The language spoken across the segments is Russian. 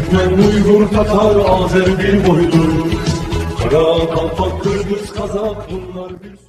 Türkmen, Uygur, Tatar, Azer bir boydur. Kara, Kalpak, Kırgız, Kazak bunlar bir...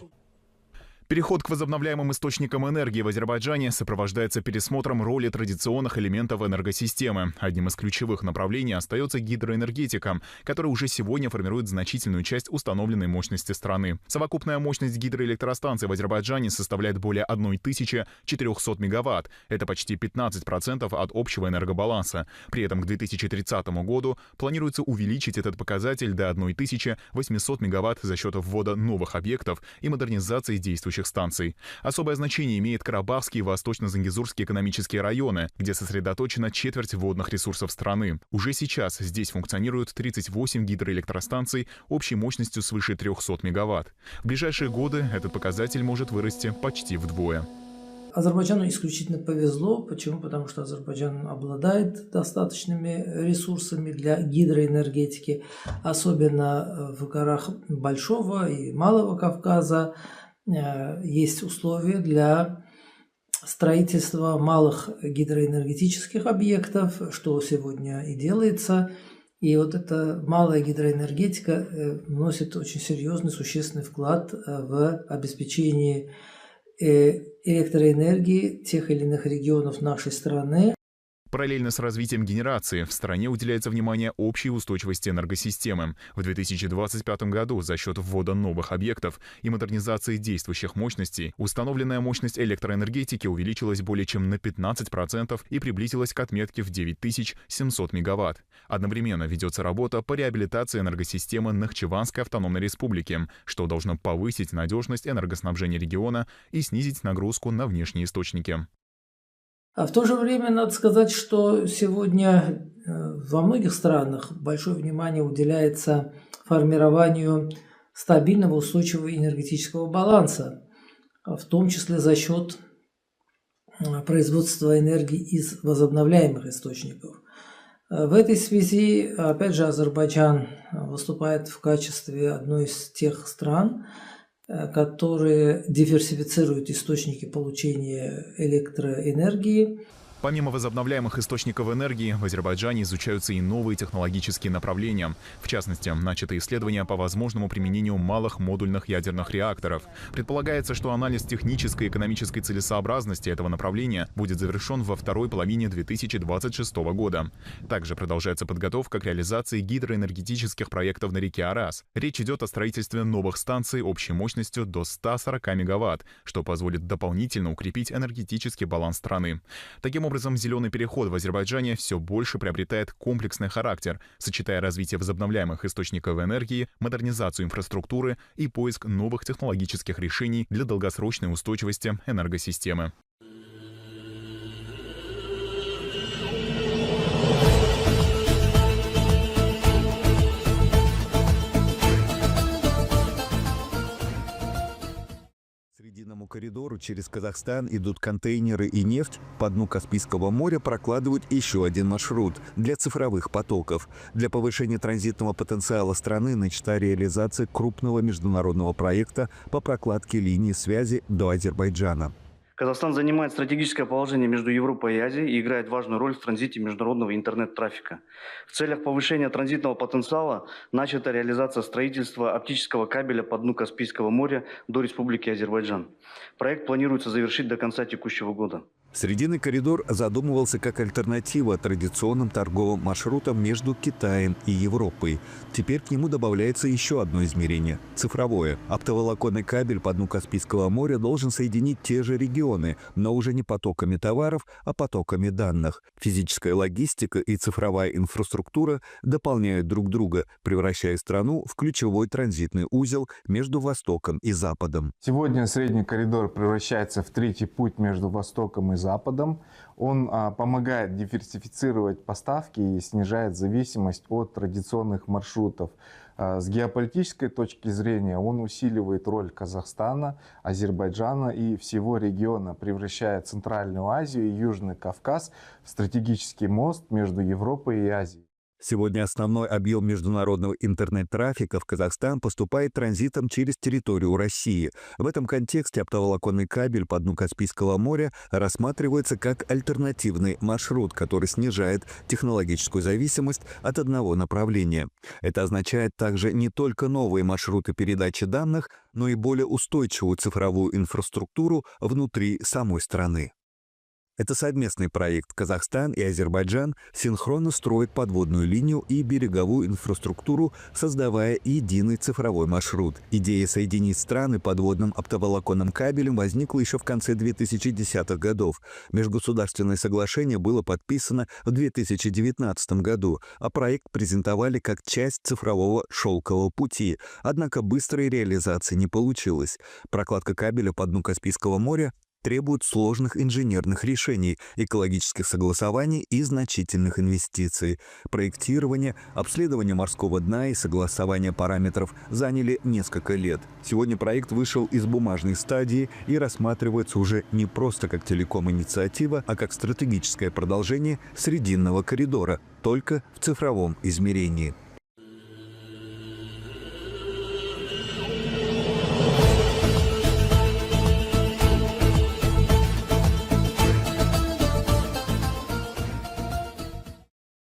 Переход к возобновляемым источникам энергии в Азербайджане сопровождается пересмотром роли традиционных элементов энергосистемы. Одним из ключевых направлений остается гидроэнергетика, которая уже сегодня формирует значительную часть установленной мощности страны. Совокупная мощность гидроэлектростанций в Азербайджане составляет более 1400 мегаватт. Это почти 15% от общего энергобаланса. При этом к 2030 году планируется увеличить этот показатель до 1800 мегаватт за счет ввода новых объектов и модернизации действующих станций. Особое значение имеет Карабахский и Восточно-Зангезурский экономические районы, где сосредоточена четверть водных ресурсов страны. Уже сейчас здесь функционируют 38 гидроэлектростанций общей мощностью свыше 300 мегаватт. В ближайшие годы этот показатель может вырасти почти вдвое. Азербайджану исключительно повезло. Почему? Потому что Азербайджан обладает достаточными ресурсами для гидроэнергетики, особенно в горах Большого и Малого Кавказа. Есть условия для строительства малых гидроэнергетических объектов, что сегодня и делается. И вот эта малая гидроэнергетика вносит очень серьезный, существенный вклад в обеспечение электроэнергии тех или иных регионов нашей страны. Параллельно с развитием генерации в стране уделяется внимание общей устойчивости энергосистемы. В 2025 году за счет ввода новых объектов и модернизации действующих мощностей установленная мощность электроэнергетики увеличилась более чем на 15% и приблизилась к отметке в 9700 мегаватт. Одновременно ведется работа по реабилитации энергосистемы Нахчеванской автономной республики, что должно повысить надежность энергоснабжения региона и снизить нагрузку на внешние источники. А в то же время надо сказать, что сегодня во многих странах большое внимание уделяется формированию стабильного устойчивого энергетического баланса, в том числе за счет производства энергии из возобновляемых источников. В этой связи, опять же, Азербайджан выступает в качестве одной из тех стран, которые диверсифицируют источники получения электроэнергии. Помимо возобновляемых источников энергии, в Азербайджане изучаются и новые технологические направления. В частности, начаты исследования по возможному применению малых модульных ядерных реакторов. Предполагается, что анализ технической и экономической целесообразности этого направления будет завершен во второй половине 2026 года. Также продолжается подготовка к реализации гидроэнергетических проектов на реке Арас. Речь идет о строительстве новых станций общей мощностью до 140 мегаватт, что позволит дополнительно укрепить энергетический баланс страны. Таким образом, зеленый переход в Азербайджане все больше приобретает комплексный характер, сочетая развитие возобновляемых источников энергии, модернизацию инфраструктуры и поиск новых технологических решений для долгосрочной устойчивости энергосистемы. Срединному коридору через Казахстан идут контейнеры и нефть. По дну Каспийского моря прокладывают еще один маршрут для цифровых потоков. Для повышения транзитного потенциала страны начата реализация крупного международного проекта по прокладке линии связи до Азербайджана. Казахстан занимает стратегическое положение между Европой и Азией и играет важную роль в транзите международного интернет-трафика. В целях повышения транзитного потенциала начата реализация строительства оптического кабеля по дну Каспийского моря до Республики Азербайджан. Проект планируется завершить до конца текущего года. Срединный коридор задумывался как альтернатива традиционным торговым маршрутам между Китаем и Европой. Теперь к нему добавляется еще одно измерение – цифровое. Оптоволоконный кабель по дну Каспийского моря должен соединить те же регионы, но уже не потоками товаров, а потоками данных. Физическая логистика и цифровая инфраструктура дополняют друг друга, превращая страну в ключевой транзитный узел между Востоком и Западом. Сегодня средний коридор превращается в третий путь между Востоком и Западом. Он помогает диверсифицировать поставки и снижает зависимость от традиционных маршрутов. С геополитической точки зрения он усиливает роль Казахстана, Азербайджана и всего региона, превращая Центральную Азию и Южный Кавказ в стратегический мост между Европой и Азией. Сегодня основной объем международного интернет-трафика в Казахстан поступает транзитом через территорию России. В этом контексте оптоволоконный кабель по дну Каспийского моря рассматривается как альтернативный маршрут, который снижает технологическую зависимость от одного направления. Это означает также не только новые маршруты передачи данных, но и более устойчивую цифровую инфраструктуру внутри самой страны. Это совместный проект. Казахстан и Азербайджан синхронно строят подводную линию и береговую инфраструктуру, создавая единый цифровой маршрут. Идея соединить страны подводным оптоволоконным кабелем возникла еще в конце 2010-х годов. Межгосударственное соглашение было подписано в 2019 году, а проект презентовали как часть цифрового шелкового пути. Однако быстрой реализации не получилось. Прокладка кабеля по дну Каспийского моря требует сложных инженерных решений, экологических согласований и значительных инвестиций. Проектирование, обследование морского дна и согласование параметров заняли несколько лет. Сегодня проект вышел из бумажной стадии и рассматривается уже не просто как телеком-инициатива, а как стратегическое продолжение Срединного коридора, только в цифровом измерении.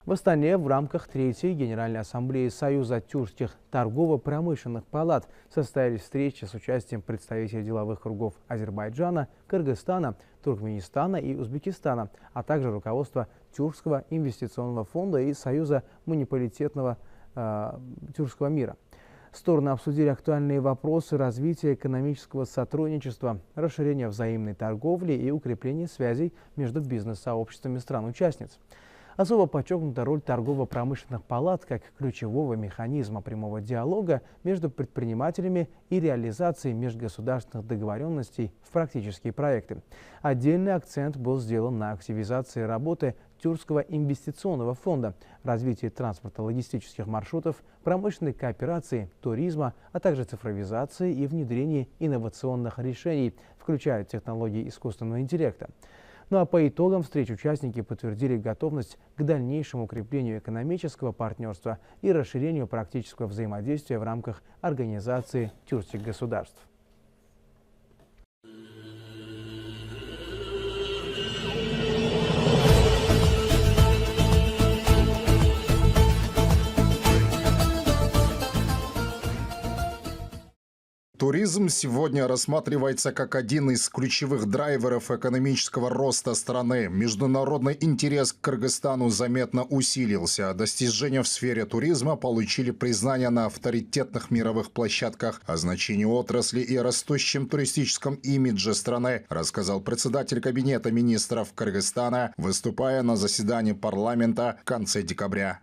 В Астане в рамках Третьей Генеральной Ассамблеи Союза тюркских торгово-промышленных палат состоялись встречи с участием представителей деловых кругов Азербайджана, Кыргызстана, Туркменистана и Узбекистана, а также руководства Тюркского инвестиционного фонда и Союза муниципалитетного тюркского мира. Стороны обсудили актуальные вопросы развития экономического сотрудничества, расширения взаимной торговли и укрепления связей между бизнес-сообществами стран-участниц. Особо подчеркнута роль торгово-промышленных палат как ключевого механизма прямого диалога между предпринимателями и реализацией межгосударственных договоренностей в практические проекты. Отдельный акцент был сделан на активизации работы Тюркского инвестиционного фонда, развитии транспорта-логистических маршрутов, промышленной кооперации, туризма, а также цифровизации и внедрении инновационных решений, включая технологии искусственного интеллекта. Ну а по итогам встреч участники подтвердили готовность к дальнейшему укреплению экономического партнерства и расширению практического взаимодействия в рамках организации тюркских государств. Туризм сегодня рассматривается как один из ключевых драйверов экономического роста страны. Международный интерес к Кыргызстану заметно усилился. Достижения в сфере туризма получили признание на авторитетных мировых площадках. О значении отрасли и растущем туристическом имидже страны рассказал председатель Кабинета министров Кыргызстана, выступая на заседании парламента в конце декабря.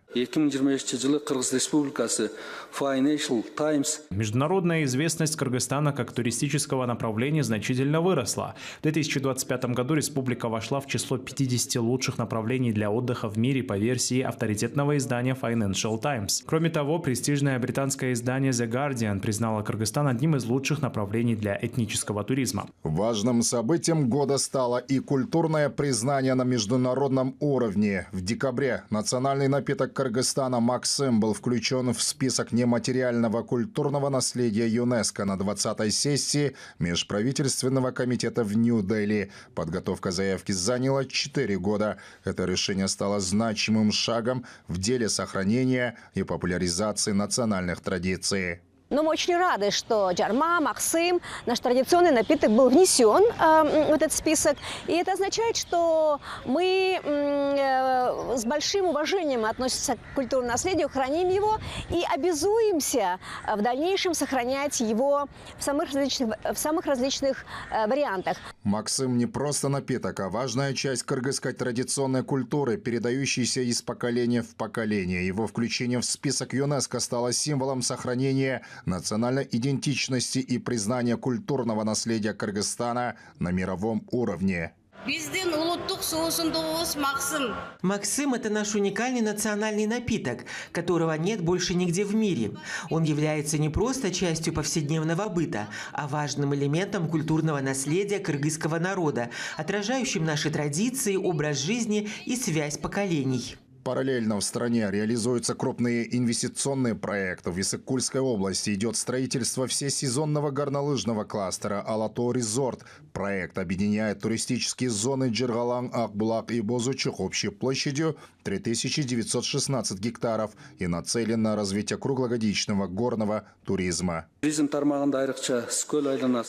Международная известность Кыргызстана как туристического направления значительно выросла. В 2025 году республика вошла в число 50 лучших направлений для отдыха в мире по версии авторитетного издания Financial Times. Кроме того, престижное британское издание The Guardian признало Кыргызстан одним из лучших направлений для этнического туризма. Важным событием года стало и культурное признание на международном уровне. В декабре национальный напиток Кыргызстана «Максим» был включен в список нематериального культурного наследия ЮНЕСКО на 20-й сессии Межправительственного комитета в Нью-Дели. Подготовка заявки заняла 4 года. Это решение стало значимым шагом в деле сохранения и популяризации национальных традиций. Но мы очень рады, что джарма, максим, наш традиционный напиток, был внесен в этот список. И это означает, что мы с большим уважением относимся к культурному наследию, храним его и обязуемся в дальнейшем сохранять его в самых различных вариантах. Максим не просто напиток, а важная часть кыргызской традиционной культуры, передающейся из поколения в поколение. Его включение в список ЮНЕСКО стало символом сохранения национальной идентичности и признания культурного наследия Кыргызстана на мировом уровне. Максим – это наш уникальный национальный напиток, которого нет больше нигде в мире. Он является не просто частью повседневного быта, а важным элементом культурного наследия кыргызского народа, отражающим наши традиции, образ жизни и связь поколений. Параллельно в стране реализуются крупные инвестиционные проекты. В Иссык-Кульской области идет строительство всесезонного горнолыжного кластера «Алатау Резорт». Проект объединяет туристические зоны Джергалан, Акбулак и Бозучук общей площадью 3916 гектаров и нацелен на развитие круглогодичного горного туризма.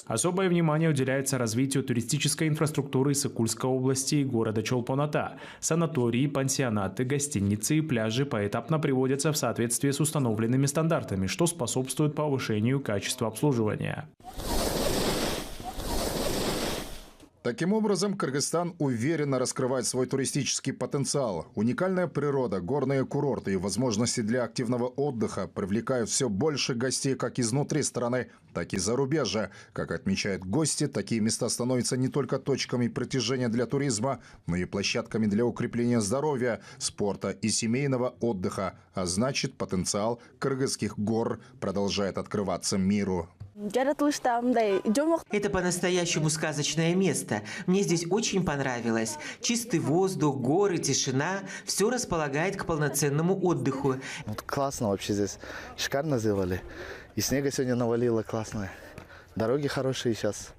Особое внимание уделяется развитию туристической инфраструктуры Иссык-Кульской области и города Чолпон-Ата. Санатории, пансионаты, гостиницы и пляжи поэтапно приводятся в соответствии с установленными стандартами, что способствует повышению качества обслуживания. Таким образом, Кыргызстан уверенно раскрывает свой туристический потенциал. Уникальная природа, горные курорты и возможности для активного отдыха привлекают все больше гостей как изнутри страны, так и зарубежья. Как отмечают гости, такие места становятся не только точками притяжения для туризма, но и площадками для укрепления здоровья, спорта и семейного отдыха. А значит, потенциал кыргызских гор продолжает открываться миру. Это по-настоящему сказочное место. Мне здесь очень понравилось. Чистый воздух, горы, тишина. Все располагает к полноценному отдыху. Классно вообще здесь. Шикарно сделали. И снега сегодня навалило классно. Дороги хорошие сейчас.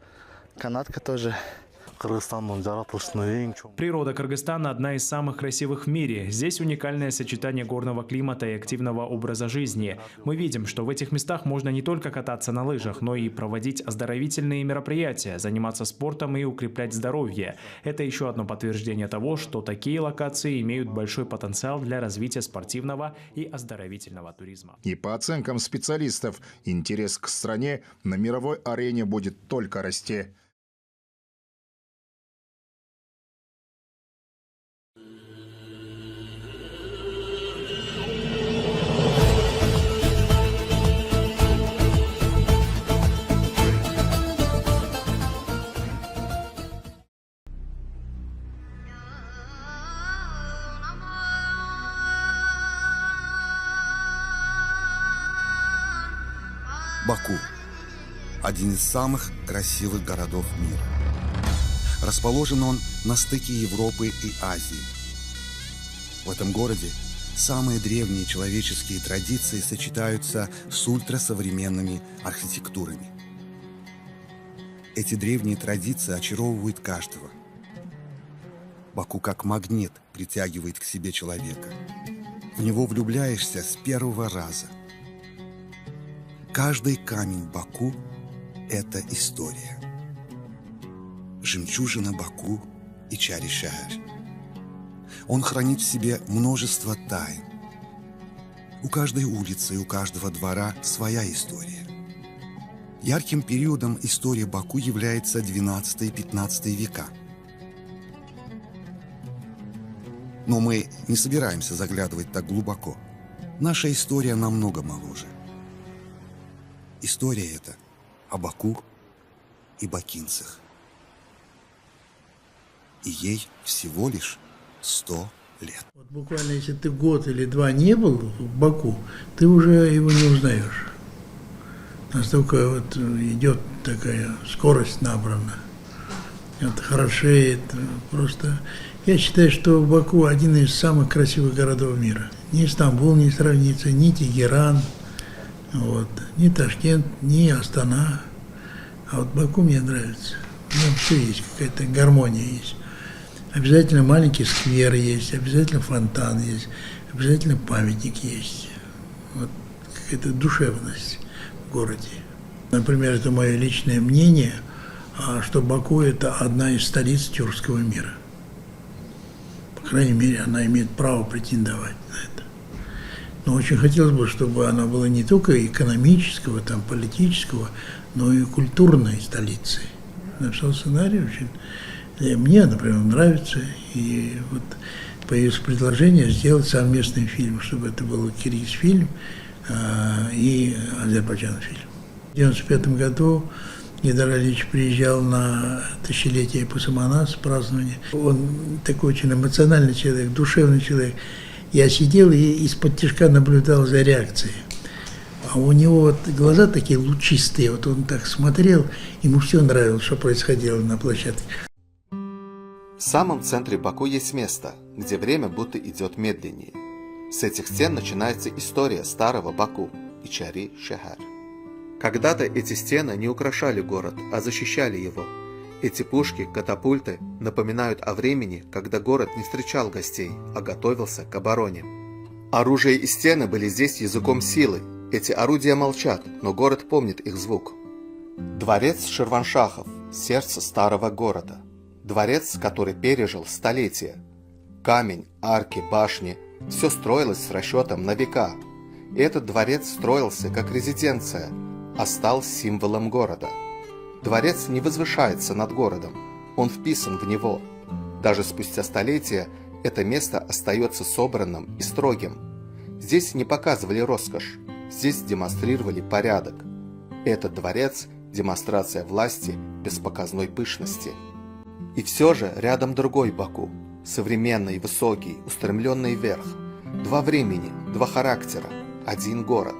Канатка тоже. Природа Кыргызстана одна из самых красивых в мире. Здесь уникальное сочетание горного климата и активного образа жизни. Мы видим, что в этих местах можно не только кататься на лыжах, но и проводить оздоровительные мероприятия, заниматься спортом и укреплять здоровье. Это еще одно подтверждение того, что такие локации имеют большой потенциал для развития спортивного и оздоровительного туризма. И по оценкам специалистов, интерес к стране на мировой арене будет только расти. Баку – один из самых красивых городов мира. Расположен он на стыке Европы и Азии. В этом городе самые древние человеческие традиции сочетаются с ультрасовременными архитектурами. Эти древние традиции очаровывают каждого. Баку как магнит притягивает к себе человека. В него влюбляешься с первого раза. Каждый камень Баку – это история. Жемчужина Баку и Чари-Шахар. Он хранит в себе множество тайн. У каждой улицы и у каждого двора своя история. Ярким периодом истории Баку является 12-15 века. Но мы не собираемся заглядывать так глубоко. Наша история намного моложе. История эта о Баку и бакинцах. И ей всего лишь 100 лет. Вот буквально если ты год или два не был в Баку, ты уже его не узнаешь. Настолько вот идет такая скорость набрана. Это хорошеет. Просто я считаю, что Баку один из самых красивых городов мира. Ни Стамбул не сравнится, ни Тегеран. Вот. Ни Ташкент, ни Астана. А вот Баку мне нравится. В нем все есть, какая-то гармония есть. Обязательно маленький сквер есть, обязательно фонтан есть, обязательно памятник есть. Вот какая-то душевность в городе. Например, это мое личное мнение, что Баку – это одна из столиц тюркского мира. По крайней мере, она имеет право претендовать на это. Но очень хотелось бы, чтобы она была не только экономического, там, политического, но и культурной столицей. Написал сценарий очень. Мне, например, нравится. И вот появилось предложение сделать совместный фильм, чтобы это был киргиз-фильм и Азербайджан-фильм. В 1995 году Гайдар Алиевич приезжал на тысячелетие Пасаманас, празднование. Он такой очень эмоциональный человек, душевный человек. Я сидел и из-под тишка наблюдал за реакцией. А у него вот глаза такие лучистые, вот он так смотрел, ему все нравилось, что происходило на площадке. В самом центре Баку есть место, где время будто идет медленнее. С этих стен начинается история старого Баку – Ичари-Шахар. Когда-то эти стены не украшали город, а защищали его. Эти пушки, катапульты напоминают о времени, когда город не встречал гостей, а готовился к обороне. Оружие и стены были здесь языком силы. Эти орудия молчат, но город помнит их звук. Дворец Ширваншахов – сердце старого города. Дворец, который пережил столетия. Камень, арки, башни – все строилось с расчетом на века. И этот дворец строился как резиденция, а стал символом города. Дворец не возвышается над городом, он вписан в него. Даже спустя столетия это место остается собранным и строгим. Здесь не показывали роскошь, здесь демонстрировали порядок. Этот дворец – демонстрация власти без показной пышности. И все же рядом другой Баку, современный, высокий, устремленный вверх. Два времени, два характера, один город.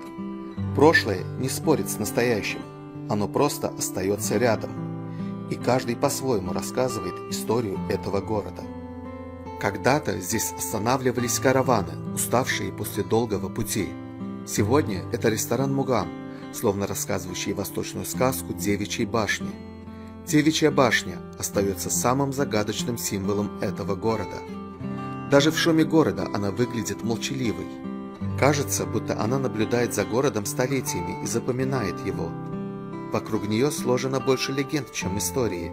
Прошлое не спорит с настоящим, оно просто остается рядом. И каждый по-своему рассказывает историю этого города. Когда-то здесь останавливались караваны, уставшие после долгого пути. Сегодня это ресторан Мугам, словно рассказывающий восточную сказку Девичьей башни. Девичья башня остается самым загадочным символом этого города. Даже в шуме города она выглядит молчаливой. Кажется, будто она наблюдает за городом столетиями и запоминает его. Вокруг нее сложено больше легенд, чем истории.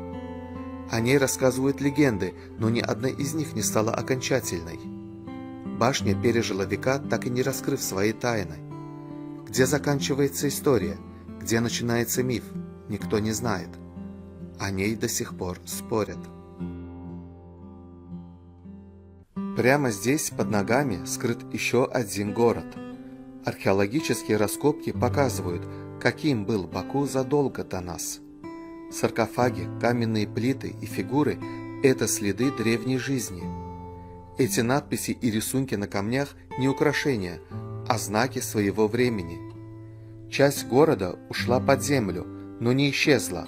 О ней рассказывают легенды, но ни одна из них не стала окончательной. Башня пережила века, так и не раскрыв свои тайны. Где заканчивается история, где начинается миф, никто не знает. О ней до сих пор спорят. Прямо здесь, под ногами, скрыт еще один город. Археологические раскопки показывают, каким был Баку задолго до нас. Саркофаги, каменные плиты и фигуры – это следы древней жизни. Эти надписи и рисунки на камнях не украшения, а знаки своего времени. Часть города ушла под землю, но не исчезла.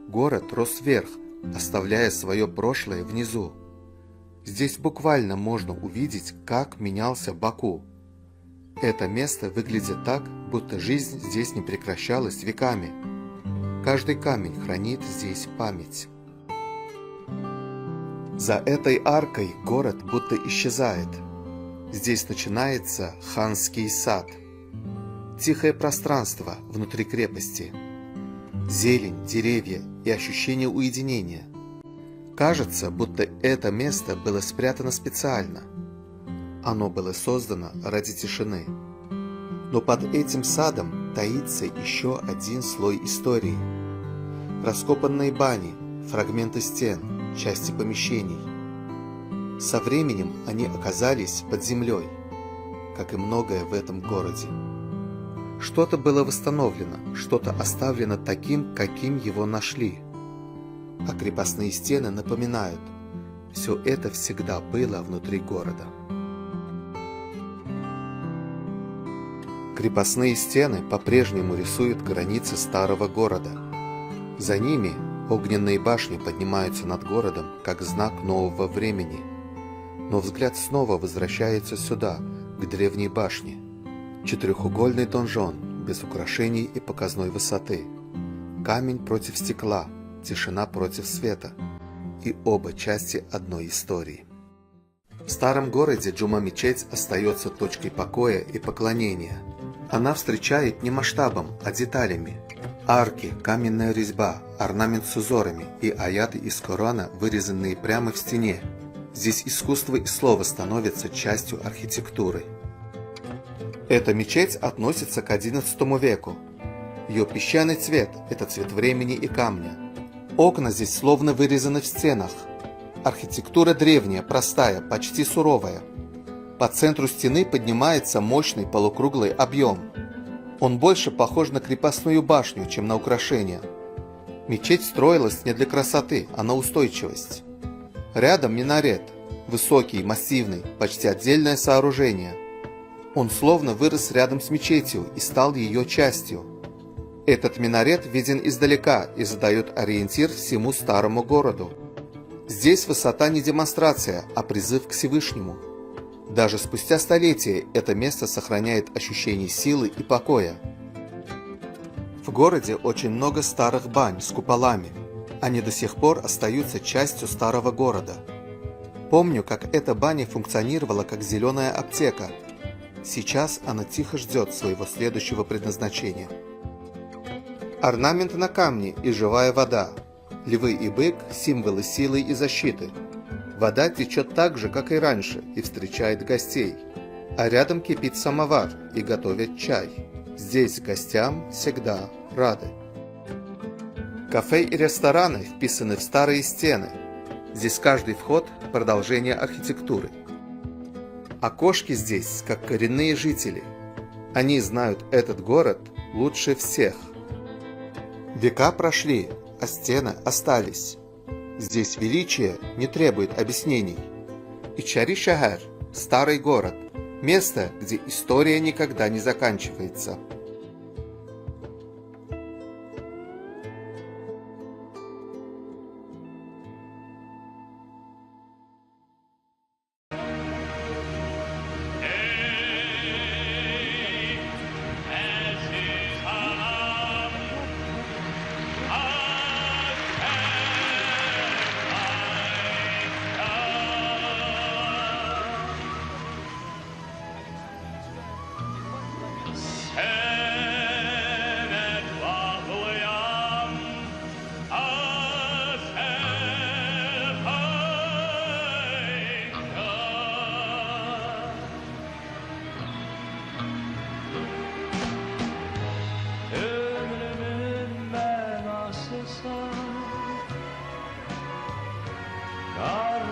Город рос вверх, оставляя свое прошлое внизу. Здесь буквально можно увидеть, как менялся Баку. Это место выглядит так, будто жизнь здесь не прекращалась веками. Каждый камень хранит здесь память. За этой аркой город будто исчезает. Здесь начинается ханский сад. Тихое пространство внутри крепости. Зелень, деревья и ощущение уединения. Кажется, будто это место было спрятано специально. Оно было создано ради тишины. Но под этим садом таится еще один слой истории. Раскопанные бани, фрагменты стен, части помещений. Со временем они оказались под землей, как и многое в этом городе. Что-то было восстановлено, что-то оставлено таким, каким его нашли. А крепостные стены напоминают, все это всегда было внутри города. Крепостные стены по-прежнему рисуют границы старого города. За ними огненные башни поднимаются над городом, как знак нового времени. Но взгляд снова возвращается сюда, к древней башне. Четырехугольный донжон, без украшений и показной высоты. Камень против стекла, тишина против света. И оба части одной истории. В старом городе Джума-мечеть остается точкой покоя и поклонения. Она встречает не масштабом, а деталями. Арки, каменная резьба, орнамент с узорами и аяты из Корана, вырезанные прямо в стене. Здесь искусство и слово становятся частью архитектуры. Эта мечеть относится к XI веку. Ее песчаный цвет – это цвет времени и камня. Окна здесь словно вырезаны в стенах. Архитектура древняя, простая, почти суровая. По центру стены поднимается мощный полукруглый объем. Он больше похож на крепостную башню, чем на украшение. Мечеть строилась не для красоты, а на устойчивость. Рядом минарет, высокий, массивный, почти отдельное сооружение. Он словно вырос рядом с мечетью и стал ее частью. Этот минарет виден издалека и задает ориентир всему старому городу. Здесь высота не демонстрация, а призыв к Всевышнему. Даже спустя столетия это место сохраняет ощущение силы и покоя. В городе очень много старых бань с куполами. Они до сих пор остаются частью старого города. Помню, как эта баня функционировала как зеленая аптека. Сейчас она тихо ждет своего следующего предназначения. Орнамент на камне и живая вода. Львы и бык – символы силы и защиты. Вода течет так же, как и раньше, и встречает гостей. А рядом кипит самовар и готовят чай. Здесь гостям всегда рады. Кафе и рестораны вписаны в старые стены. Здесь каждый вход – продолжение архитектуры. А кошки здесь, как коренные жители. Они знают этот город лучше всех. Века прошли, а стены остались. Здесь величие не требует объяснений. Ичари-Шахар – старый город, место, где история никогда не заканчивается.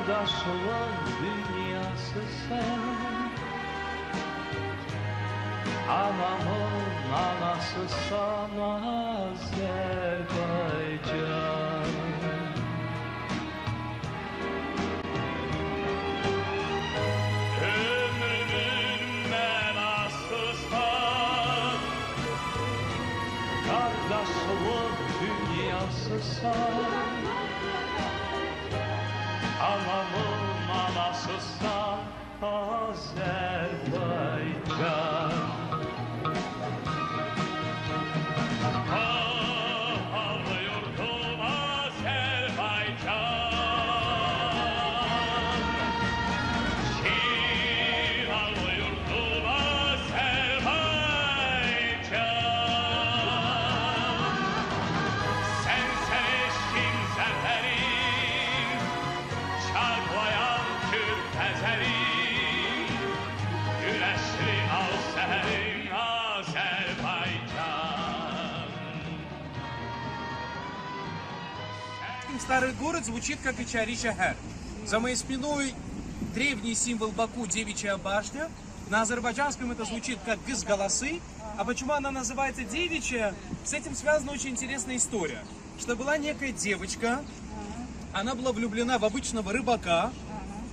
Kardeşler dünyası sen, anamın anası sana Azerbaycan. Ömrümün menası sen, kardeşler dünyası sen. Anamın anasısan Azerbaycan. Pahalı yurdum Azerbaycan. Şifalı yurdum Azerbaycan. Sen eşkin zaferin, çarplayan Türk ezeli, güneşli al seherin Azerbaycan. Старый город звучит как Ичари-Шахар. За моей спиной древний символ Баку – девичья башня. На азербайджанском это звучит как гыз-голосы. А почему она называется девичья? С этим связана очень интересная история. Что была некая девочка, она была влюблена в обычного рыбака,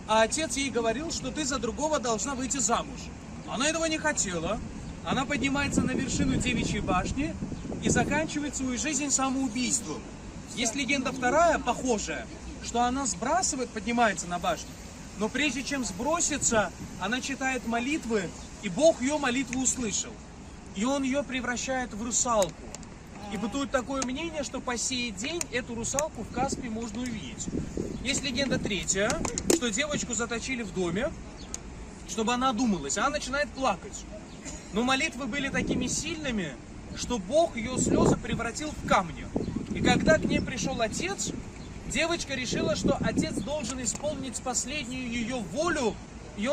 а отец ей говорил, что ты за другого должна выйти замуж. Она этого не хотела. Она поднимается на вершину девичьей башни и заканчивает свою жизнь самоубийством. Есть легенда вторая, похожая, что она сбрасывает, поднимается на башню, но прежде чем сброситься, она читает молитвы, и Бог ее молитву услышал. И он ее превращает в русалку. И бытует такое мнение, что по сей день эту русалку в Каспии можно увидеть. Есть легенда третья, что девочку заточили в доме, чтобы она одумалась, а она начинает плакать. Но молитвы были такими сильными, что Бог ее слезы превратил в камни. И когда к ней пришел отец, девочка решила, что отец должен исполнить последнюю ее волю, и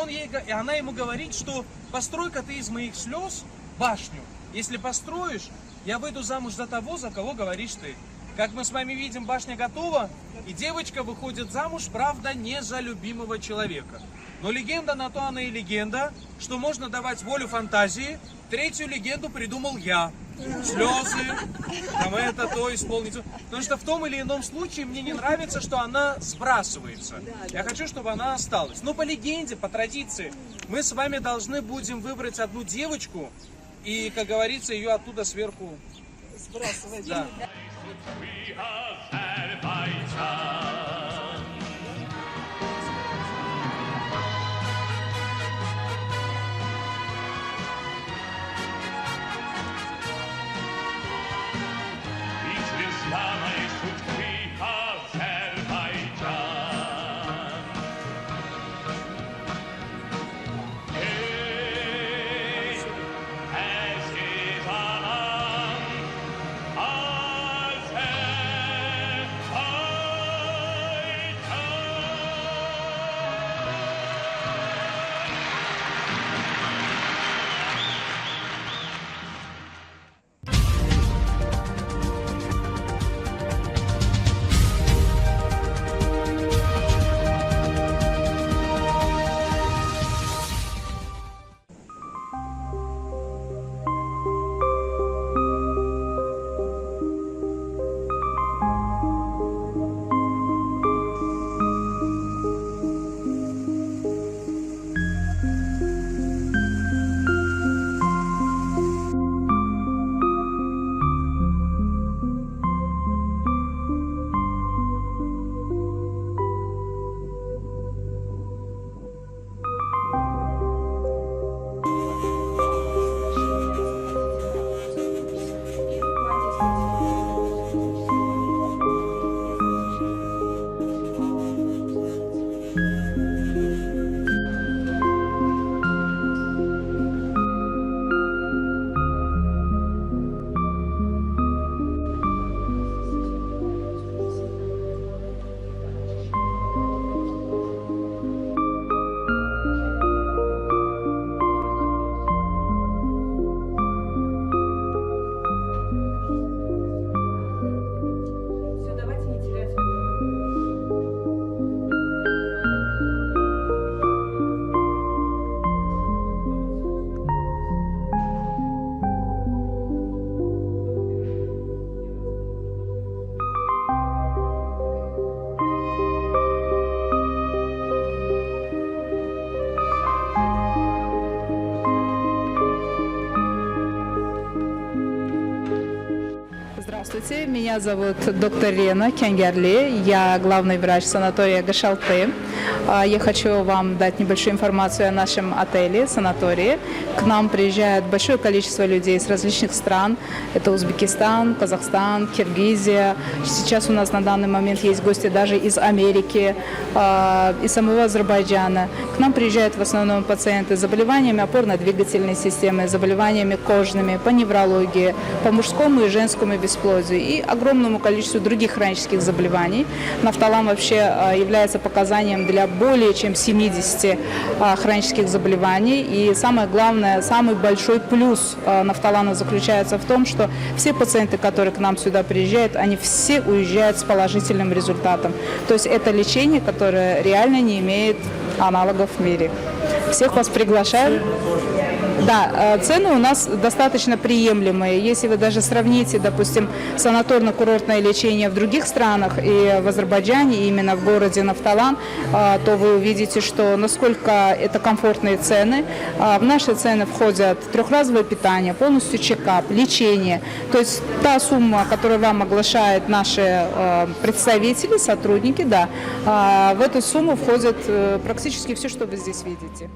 она ему говорит, что построй-ка ты из моих слез башню. Если построишь, я выйду замуж за того, за кого говоришь ты. Как мы с вами видим, башня готова, и девочка выходит замуж, правда, не за любимого человека. Но легенда на то она и легенда, что можно давать волю фантазии. Третью легенду придумал я. Слезы, там это, то исполнится. Потому что в том или ином случае мне не нравится, что она сбрасывается. Я хочу, чтобы она осталась. Но по легенде, по традиции, мы с вами должны будем выбрать одну девочку и, как говорится, ее оттуда сверху сбрасывать. Да. Здравствуйте, меня зовут доктор Рена Кенгерли, я главный врач санатория Гашалты. Я хочу вам дать небольшую информацию о нашем отеле, санатории. К нам приезжает большое количество людей из различных стран. Это Узбекистан, Казахстан, Киргизия. Сейчас у нас на данный момент есть гости даже из Америки, из самого Азербайджана. К нам приезжают в основном пациенты с заболеваниями опорно-двигательной системы, заболеваниями кожными, по неврологии, по мужскому и женскому бесплодию и огромному количеству других хронических заболеваний. Нафталан вообще является показанием для более чем 70 хронических заболеваний. И самое главное, самый большой плюс нафталана заключается в том, что все пациенты, которые к нам сюда приезжают, они все уезжают с положительным результатом. То есть это лечение, которое реально не имеет аналогов в мире. Всех вас приглашаем. Да, цены у нас достаточно приемлемые. Если вы даже сравните, допустим, санаторно-курортное лечение в других странах и в Азербайджане, и именно в городе Нафталан, то вы увидите, что насколько это комфортные цены. В наши цены входят трехразовое питание, полностью чекап, лечение. То есть та сумма, которую вам оглашают наши представители, сотрудники, да, в эту сумму входит практически все, что вы здесь видите.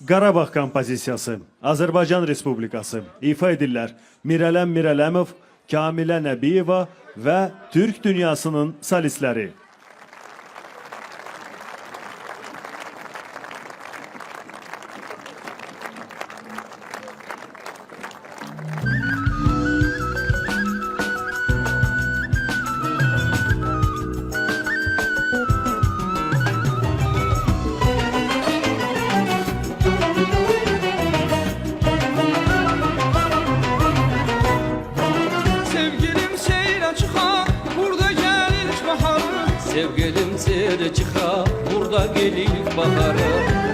Qarabağ kompozisiyası, Azərbaycan Respublikası, ifa edirlər Mirələm Mirələmov, Kamilə Nəbiyeva və Türk dünyasının solistləri. Sevgilim seyre çıxa, burada gelir baharı.